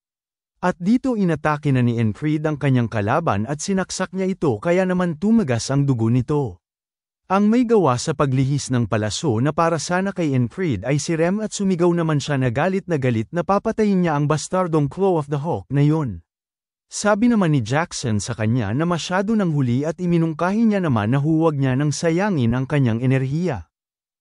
At dito inatake na ni Enfried ang kanyang kalaban at sinaksak niya ito kaya naman tumagas ang dugo nito. Ang may gawa sa paglihis ng palaso na para sana kay Enfried ay si Rem at sumigaw naman siya na galit na papatayin niya ang bastardong Claw of the Hawk na yun. Sabi naman ni Jackson sa kanya na masyado nang huli at iminungkahi niya naman na huwag niya nang sayangin ang kanyang enerhiya.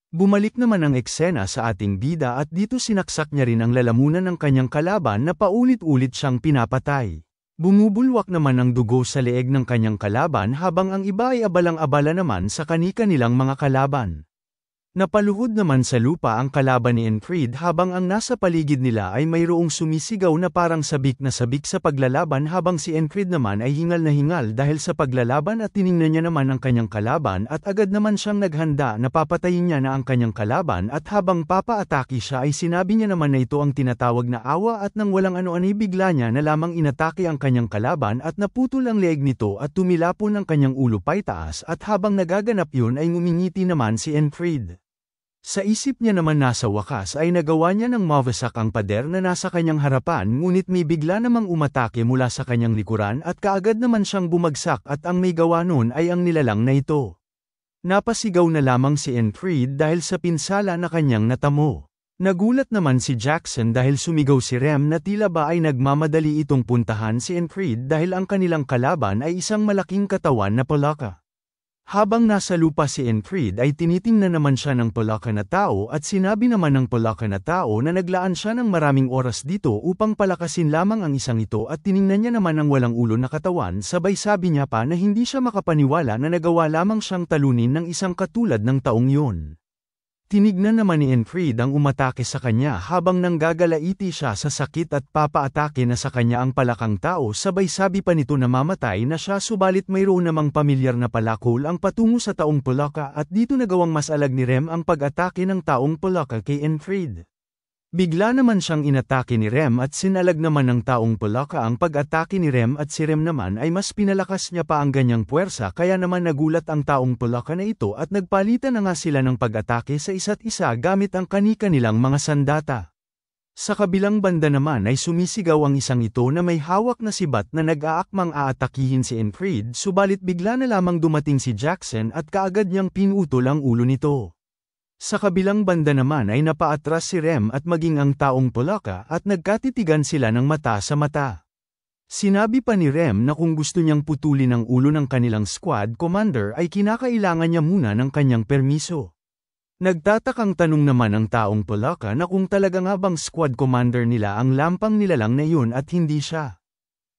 Bumalik naman ang eksena sa ating bida at dito sinaksak niya rin ang lalamunan ng kanyang kalaban na paulit-ulit siyang pinapatay. Bumubulwak naman ang dugo sa leeg ng kanyang kalaban habang ang iba ay abalang-abala naman sa kani-kanilang mga kalaban. Napaluhod naman sa lupa ang kalaban ni Enfried habang ang nasa paligid nila ay mayroong sumisigaw na parang sabik na sabik sa paglalaban habang si Enfried naman ay hingal na hingal dahil sa paglalaban at tiningnan niya naman ang kanyang kalaban at agad naman siyang naghanda na papatayin niya na ang kanyang kalaban at habang papaatake siya ay sinabi niya naman na ito ang tinatawag na awa at nang walang ano-ano bigla niya na lamang inatake ang kanyang kalaban at naputol ang leeg nito at tumilapon ang kanyang ulo paitaas at habang nagaganap yun ay ngumingiti naman si Enfried. Sa isip niya naman nasa wakas ay nagawa niya ng mawasak ang pader na nasa kanyang harapan ngunit may bigla namang umatake mula sa kanyang likuran at kaagad naman siyang bumagsak at ang may gawa nun ay ang nilalang na ito. Napasigaw na lamang si Enfried dahil sa pinsala na kanyang natamo. Nagulat naman si Jackson dahil sumigaw si Rem na tila ba ay nagmamadali itong puntahan si Enfried dahil ang kanilang kalaban ay isang malaking katawan na palaka. Habang nasa lupa si Enfried ay tinitingnan naman siya ng palaka na tao at sinabi naman ng palaka na tao na naglaan siya ng maraming oras dito upang palakasin lamang ang isang ito at tiningnan niya naman ang walang ulo na katawan sabay sabi niya pa na hindi siya makapaniwala na nagawa lamang siyang talunin ng isang katulad ng taong yun. Tinignan naman ni Enfried ang umatake sa kanya habang nanggagalaiti siya sa sakit at papaatake na sa kanya ang palakang tao sabay sabi pa nito na mamatay na siya subalit mayroon namang pamilyar na palakol ang patungo sa taong palaka at dito nagawang mas alag ni Rem ang pag-atake ng taong palaka kay Enfried. Bigla naman siyang inatake ni Rem at sinalag naman ng taong Polaka ang pag-atake ni Rem at si Rem naman ay mas pinalakas niya pa ang ganyang puwersa kaya naman nagulat ang taong Polaka na ito at nagpalitan na nga sila ng pag-atake sa isa't isa gamit ang kani-kanilang mga sandata. Sa kabilang banda naman ay sumisigaw ang isang ito na may hawak na sibat na nag-aakmang aatakihin si Enfried subalit bigla na lamang dumating si Jackson at kaagad niyang pinutol ang ulo nito. Sa kabilang banda naman ay napaatras si Rem at maging ang taong Polaka at nagkatitigan sila ng mata sa mata. Sinabi pa ni Rem na kung gusto niyang putulin ang ulo ng kanilang squad commander ay kinakailangan niya muna ng kanyang permiso. Nagtatakang tanong naman ang taong Polaka na kung talaga nga bang squad commander nila ang lampang nilalang na yun at hindi siya.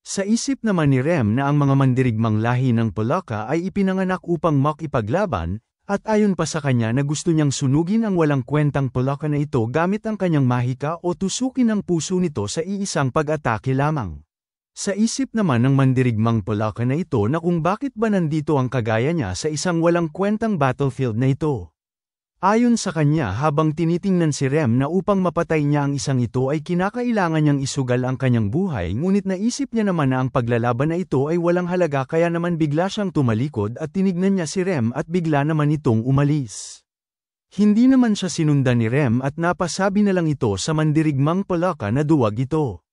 Sa isip naman ni Rem na ang mga mandirigmang lahi ng Polaka ay ipinanganak upang makipaglaban, at ayon pa sa kanya na gusto niyang sunugin ang walang kwentang Polaka na ito gamit ang kanyang mahika o tusukin ang puso nito sa iisang pag-atake lamang. Sa isip naman ng mandirigmang Polaka na ito na kung bakit ba nandito ang kagaya niya sa isang walang kwentang battlefield na ito. Ayon sa kanya habang tinitingnan si Rem na upang mapatay niya ang isang ito ay kinakailangan niyang isugal ang kanyang buhay ngunit naisip niya naman na ang paglalaban na ito ay walang halaga kaya naman bigla siyang tumalikod at tinignan niya si Rem at bigla naman itong umalis. Hindi naman siya sinundan ni Rem at napasabi na lang ito sa mandirigmang Polaka na duwag ito.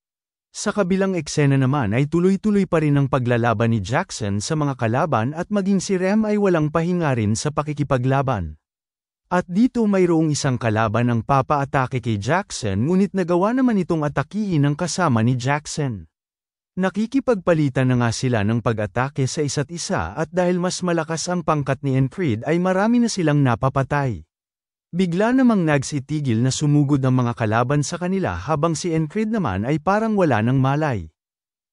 Sa kabilang eksena naman ay tuloy-tuloy pa rin ang paglalaban ni Jackson sa mga kalaban at maging si Rem ay walang pahinga rin sa pakikipaglaban. At dito mayroong isang kalaban ang papa-atake kay Jackson ngunit nagawa naman itong atakihin ng kasama ni Jackson. Nakikipagpalitan na nga sila ng pag-atake sa isa't isa at dahil mas malakas ang pangkat ni Enfried ay marami na silang napapatay. Bigla namang nagsitigil na sumugod ang mga kalaban sa kanila habang si Enfried naman ay parang wala ng malay.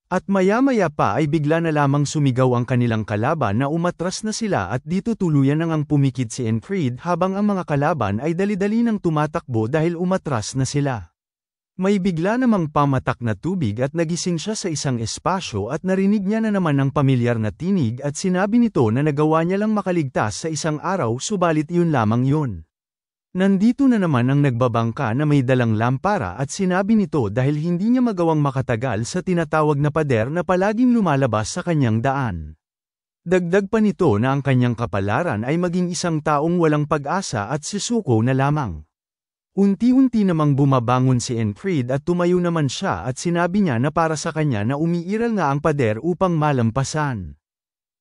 At maya-maya pa ay bigla na lamang sumigaw ang kanilang kalaban na umatras na sila at dito tuluyan nang pumikit si Enfried habang ang mga kalaban ay dali-dali nang tumatakbo dahil umatras na sila. May bigla namang pamatak na tubig at nagising siya sa isang espasyo at narinig niya na naman ang pamilyar na tinig at sinabi nito na nagawa niya lang makaligtas sa isang araw subalit yun lamang yun. Nandito na naman ang nagbabangka na may dalang lampara at sinabi nito dahil hindi niya magawang makatagal sa tinatawag na pader na palaging lumalabas sa kanyang daan. Dagdag pa nito na ang kanyang kapalaran ay maging isang taong walang pag-asa at sisuko na lamang. Unti-unti namang bumabangon si Enfried at tumayo naman siya at sinabi niya na para sa kanya na umiiral nga ang pader upang malampasan.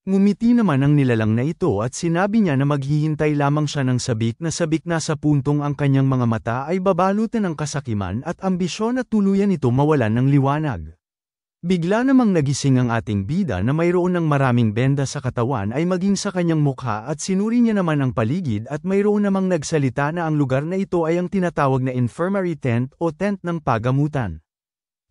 Ngumiti naman ang nilalang na ito at sinabi niya na maghihintay lamang siya ng sabik na sa puntong ang kanyang mga mata ay babalutan ng kasakiman at ambisyon at tuluyan ito mawalan ng liwanag. Bigla namang nagising ang ating bida na mayroon ng maraming benda sa katawan ay maging sa kanyang mukha at sinuri niya naman ang paligid at mayroon namang nagsalita na ang lugar na ito ay ang tinatawag na infirmary tent o tent ng pagamutan.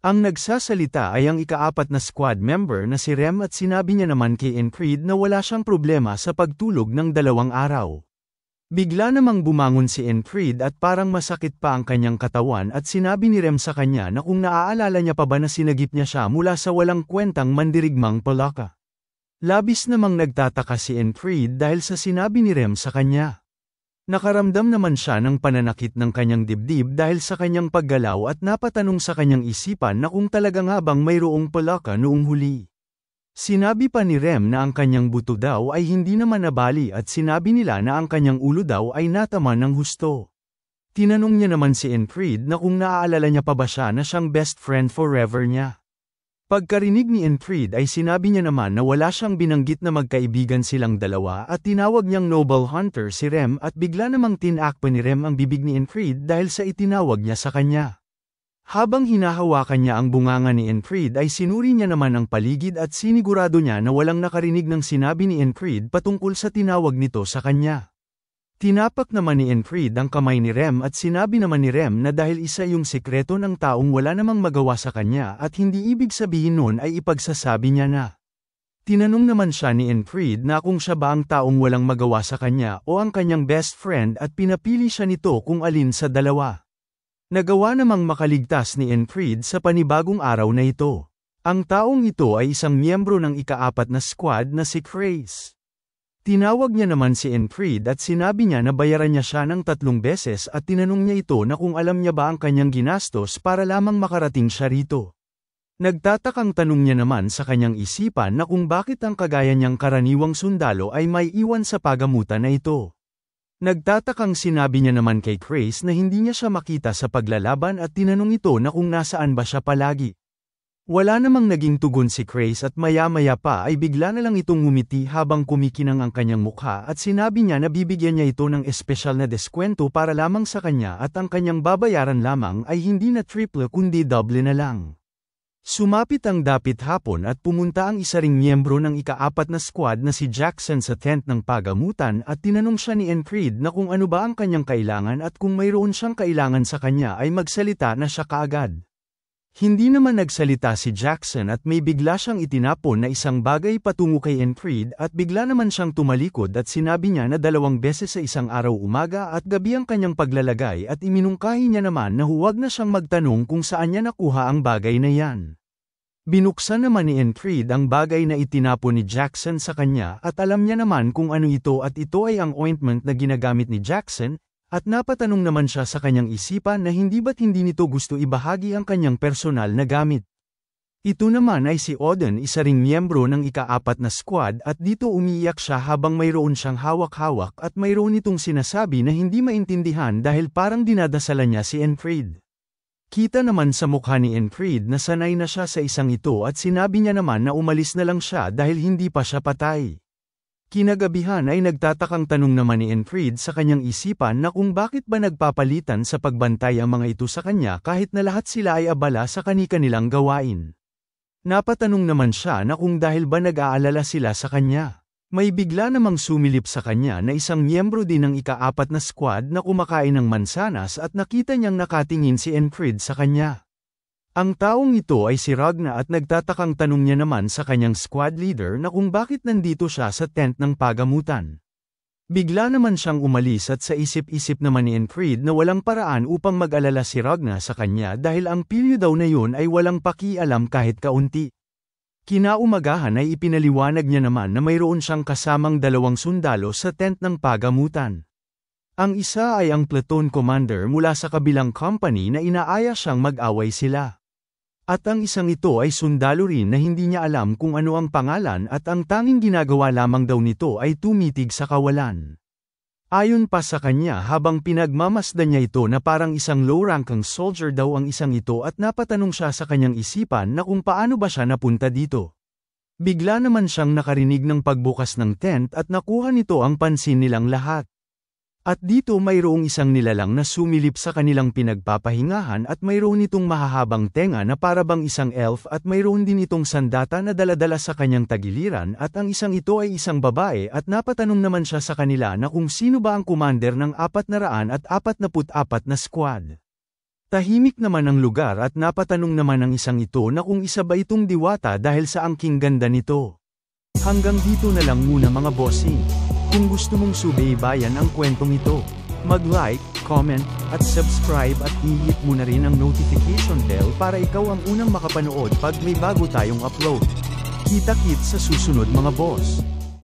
Ang nagsasalita ay ang ika-4 na squad member na si Rem at sinabi niya naman kay Enfried na wala siyang problema sa pagtulog ng 2 araw. Bigla namang bumangon si Enfried at parang masakit pa ang kanyang katawan at sinabi ni Rem sa kanya na kung naaalala niya pa ba na sinagip niya siya mula sa walang kwentang mandirigmang Polaka. Labis namang nagtataka si Enfried dahil sa sinabi ni Rem sa kanya. Nakaramdam naman siya ng pananakit ng kanyang dibdib dahil sa kanyang paggalaw at napatanong sa kanyang isipan na kung talaga nga bang mayroong Polaka noong huli. Sinabi pa ni Rem na ang kanyang buto daw ay hindi naman nabali at sinabi nila na ang kanyang ulo daw ay natama ng husto. Tinanong niya naman si Enfried na kung naaalala niya pa ba siya na siyang best friend forever niya. Pagkarinig ni Enfried ay sinabi niya naman na wala siyang binanggit na magkaibigan silang dalawa at tinawag niyang noble hunter si Rem at bigla namang tinakpan ni Rem ang bibig ni Enfried dahil sa itinawag niya sa kanya. Habang hinahawakan niya ang bunganga ni Enfried ay sinuri niya naman ang paligid at sinigurado niya na walang nakarinig ng sinabi ni Enfried patungkol sa tinawag nito sa kanya. Tinapak naman ni Enfried ang kamay ni Rem at sinabi naman ni Rem na dahil isa yung sikreto ng taong wala namang magawa sa kanya at hindi ibig sabihin nun ay ipagsasabi niya na. Tinanong naman siya ni Enfried na kung siya ba ang taong walang magawa sa kanya o ang kanyang best friend at pinapili siya nito kung alin sa dalawa. Nagawa namang makaligtas ni Enfried sa panibagong araw na ito. Ang taong ito ay isang miyembro ng ika-4 na squad na si Chris. Tinawag niya naman si Enfried at sinabi niya na bayaran niya siya ng 3 beses at tinanong niya ito na kung alam niya ba ang kanyang ginastos para lamang makarating siya rito. Nagtatakang tanong niya naman sa kanyang isipan na kung bakit ang kagaya niyang karaniwang sundalo ay may iwan sa pagamutan na ito. Nagtatakang sinabi niya naman kay Chris na hindi niya siya makita sa paglalaban at tinanong ito na kung nasaan ba siya palagi. Wala namang naging tugon si Chris at maya-maya pa ay bigla na lang itong ngumiti habang kumikinang ang kanyang mukha at sinabi niya na bibigyan niya ito ng espesyal na deskwento para lamang sa kanya at ang kanyang babayaran lamang ay hindi na triple kundi double na lang. Sumapit ang dapit hapon at pumunta ang isa ring miyembro ng ika-4 na squad na si Jackson sa tent ng pagamutan at tinanong siya ni Enfried na kung ano ba ang kanyang kailangan at kung mayroon siyang kailangan sa kanya ay magsalita na siya kaagad. Hindi naman nagsalita si Jackson at may bigla siyang itinapon na isang bagay patungo kay Enfried at bigla naman siyang tumalikod at sinabi niya na 2 beses sa isang araw umaga at gabi ang kanyang paglalagay at iminungkahi niya naman na huwag na siyang magtanong kung saan niya nakuha ang bagay na yan. Binuksan naman ni Enfried ang bagay na itinapon ni Jackson sa kanya at alam niya naman kung ano ito at ito ay ang ointment na ginagamit ni Jackson. At napatanong naman siya sa kanyang isipan na hindi ba't hindi nito gusto ibahagi ang kanyang personal na gamit. Ito naman ay si Odin, isa ring miyembro ng ika-4 na squad at dito umiiyak siya habang mayroon siyang hawak-hawak at mayroon itong sinasabi na hindi maintindihan dahil parang dinadasalan niya si Enfried. Kita naman sa mukha ni Enfried na sanay na siya sa isang ito at sinabi niya naman na umalis na lang siya dahil hindi pa siya patay. Kinagabihan ay nagtatakang tanong naman ni Enfried sa kanyang isipan na kung bakit ba nagpapalitan sa pagbantay ang mga ito sa kanya kahit na lahat sila ay abala sa kani-kanilang gawain. Napatanong naman siya na kung dahil ba nag-aalala sila sa kanya. May bigla namang sumilip sa kanya na isang miyembro din ng ika-4 na squad na kumakain ng mansanas at nakita niyang nakatingin si Enfried sa kanya. Ang taong ito ay si Ragna at nagtatakang tanong niya naman sa kanyang squad leader na kung bakit nandito siya sa tent ng pagamutan. Bigla naman siyang umalis at sa isip-isip naman ni Enfried na walang paraan upang mag-alala si Ragna sa kanya dahil ang pilyo daw na yun ay walang pakialam kahit kaunti. Kinaumagahan ay ipinaliwanag niya naman na mayroon siyang kasamang 2 sundalo sa tent ng pagamutan. Ang isa ay ang platoon commander mula sa kabilang company na inaaya siyang mag-away sila. At ang isang ito ay sundalo rin na hindi niya alam kung ano ang pangalan at ang tanging ginagawa lamang daw nito ay tumitig sa kawalan. Ayon pa sa kanya habang pinagmamasdan niya ito na parang isang low-rankang soldier daw ang isang ito at napatanong siya sa kanyang isipan na kung paano ba siya napunta dito. Bigla naman siyang nakarinig ng pagbukas ng tent at nakuha nito ang pansin nilang lahat. At dito mayroong isang nilalang na sumilip sa kanilang pinagpapahingahan at mayroon itong mahahabang tenga na parabang isang elf at mayroon din itong sandata na daladala sa kanyang tagiliran at ang isang ito ay isang babae at napatanong naman siya sa kanila na kung sino ba ang commander ng 444 na squad. Tahimik naman ang lugar at napatanong naman ang isang ito na kung isa ba itong diwata dahil sa angking ganda nito. Hanggang dito na lang muna mga bossing. Kung gusto mong subaybayan ang kwentong ito, mag-like, comment, at subscribe at i-hit mo na rin ang notification bell para ikaw ang unang makapanood pag may bago tayong upload. Kita-kits sa susunod mga boss!